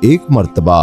ایک مرتبہ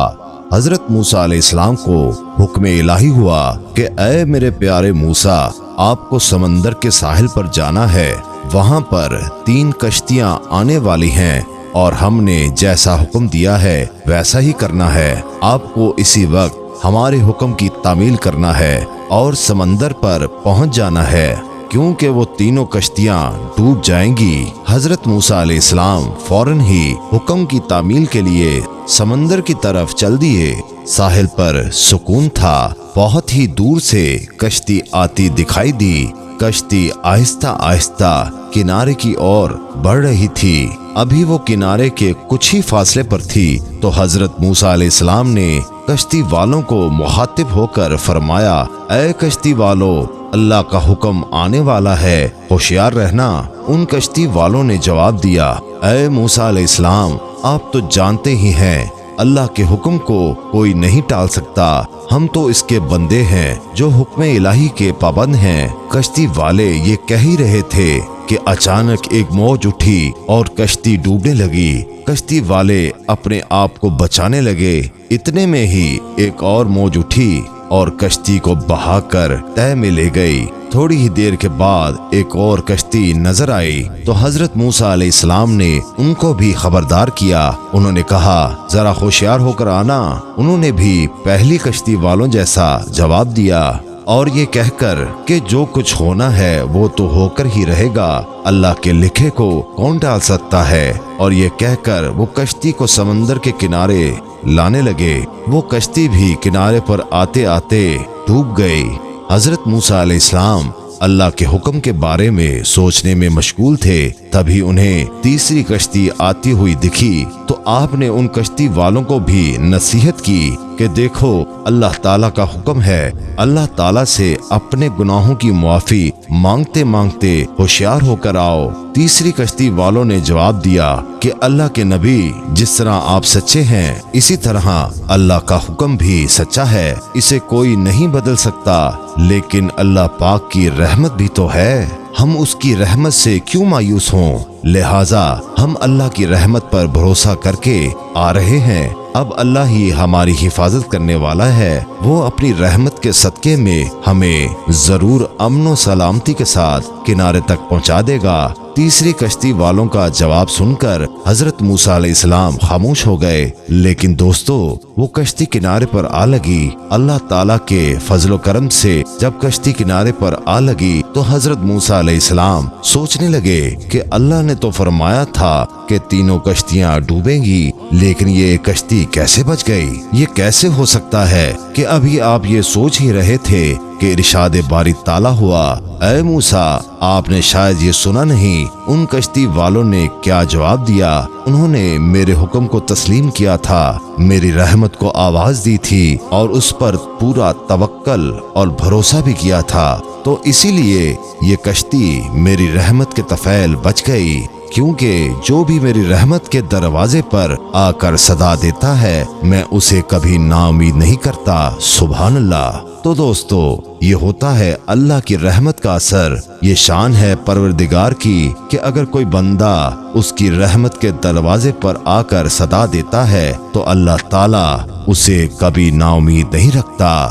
حضرت موسیٰ علیہ السلام کو حکم الہی ہوا کہ اے میرے پیارے موسیٰ، آپ کو سمندر کے ساحل پر جانا ہے، وہاں پر 3 کشتیاں آنے والی ہیں اور ہم نے جیسا حکم دیا ہے ویسا ہی کرنا ہے۔ آپ کو اسی وقت ہمارے حکم کی تعمیل کرنا ہے اور سمندر پر پہنچ جانا ہے، کیونکہ وہ تینوں کشتیاں ڈوب جائیں گی۔ حضرت موسیٰ علیہ السلام فوراً ہی حکم کی تعمیل کے لیے سمندر کی طرف چل دیے۔ ساحل پر سکون تھا، بہت ہی دور سے کشتی آتی دکھائی دی۔ کشتی آہستہ آہستہ کنارے کی اور بڑھ رہی تھی۔ ابھی وہ کنارے کے کچھ ہی فاصلے پر تھی تو حضرت موسیٰ علیہ السلام نے کشتی والوں کو مخاطب ہو کر فرمایا، اے کشتی والو، اللہ کا حکم آنے والا ہے، ہوشیار رہنا۔ ان کشتی والوں نے جواب دیا، اے موسیٰ علیہ السلام، آپ تو جانتے ہی ہیں اللہ کے حکم کو کوئی نہیں ٹال سکتا، ہم تو اس کے بندے ہیں جو حکم الہی کے پابند ہیں۔ کشتی والے یہ کہہ ہی رہے تھے کہ اچانک ایک موج اٹھی اور کشتی ڈوبنے لگی۔ کشتی والے اپنے آپ کو بچانے لگے، اتنے میں ہی ایک اور موج اٹھی اور کشتی کو بہا کر تہہ میں لے گئی۔ تھوڑی ہی دیر کے بعد ایک اور کشتی نظر آئی تو حضرت موسیٰ علیہ السلام نے ان کو بھی خبردار کیا۔ انہوں نے کہا، ذرا ہوشیار ہو کر آنا۔ انہوں نے بھی پہلی کشتی والوں جیسا جواب دیا اور یہ کہہ کر کہ جو کچھ ہونا ہے وہ تو ہو کر ہی رہے گا، اللہ کے لکھے کو کون ٹال سکتا ہے، اور یہ کہہ کر وہ کشتی کو سمندر کے کنارے لانے لگے۔ وہ کشتی بھی کنارے پر آتے آتے ڈوب گئی۔ حضرت موسیٰ علیہ السلام اللہ کے حکم کے بارے میں سوچنے میں مشغول تھے، تبھی انہیں تیسری کشتی آتی ہوئی دکھی تو آپ نے ان کشتی والوں کو بھی نصیحت کی کہ دیکھو، اللہ تعالیٰ کا حکم ہے، اللہ تعالیٰ سے اپنے گناہوں کی معافی مانگتے مانگتے ہوشیار ہو کر آؤ۔ تیسری کشتی والوں نے جواب دیا کہ اللہ کے نبی، جس طرح آپ سچے ہیں اسی طرح اللہ کا حکم بھی سچا ہے، اسے کوئی نہیں بدل سکتا، لیکن اللہ پاک کی رحمت بھی تو ہے، ہم اس کی رحمت سے کیوں مایوس ہوں؟ لہٰذا ہم اللہ کی رحمت پر بھروسہ کر کے آ رہے ہیں، اب اللہ ہی ہماری حفاظت کرنے والا ہے، وہ اپنی رحمت کے صدقے میں ہمیں ضرور امن و سلامتی کے ساتھ کنارے تک پہنچا دے گا۔ تیسری کشتی والوں کا جواب سن کر حضرت موسیٰ علیہ السلام خاموش ہو گئے، لیکن دوستو، وہ کشتی کنارے پر آ لگی۔ اللہ تعالیٰ کے فضل و کرم سے جب کشتی کنارے پر آ لگی تو حضرت موسیٰ علیہ السلام سوچنے لگے کہ اللہ نے تو فرمایا تھا کہ تینوں کشتیاں ڈوبیں گی، لیکن یہ کشتی کیسے بچ گئی؟ یہ کیسے ہو سکتا ہے کہ ابھی آپ یہ سوچ ہی رہے تھے کہ ارشاد باری تعالیٰ ہوا، اے موسیٰ، آپ نے شاید یہ سنا نہیں ان کشتی والوں نے کیا جواب دیا؟ انہوں نے میرے حکم کو تسلیم کیا تھا، میری رحمت کو آواز دی تھی اور اس پر پورا توکل اور بھروسہ بھی کیا تھا، تو اسی لیے یہ کشتی میری رحمت کے طفیل بچ گئی، کیونکہ جو بھی میری رحمت کے دروازے پر آ کر صدا دیتا ہے میں اسے کبھی نا امید نہیں کرتا۔ سبحان اللہ۔ تو دوستو، یہ ہوتا ہے اللہ کی رحمت کا اثر، یہ شان ہے پروردگار کی کہ اگر کوئی بندہ اس کی رحمت کے دروازے پر آ کر صدا دیتا ہے تو اللہ تعالیٰ اسے کبھی نا امید نہیں رکھتا۔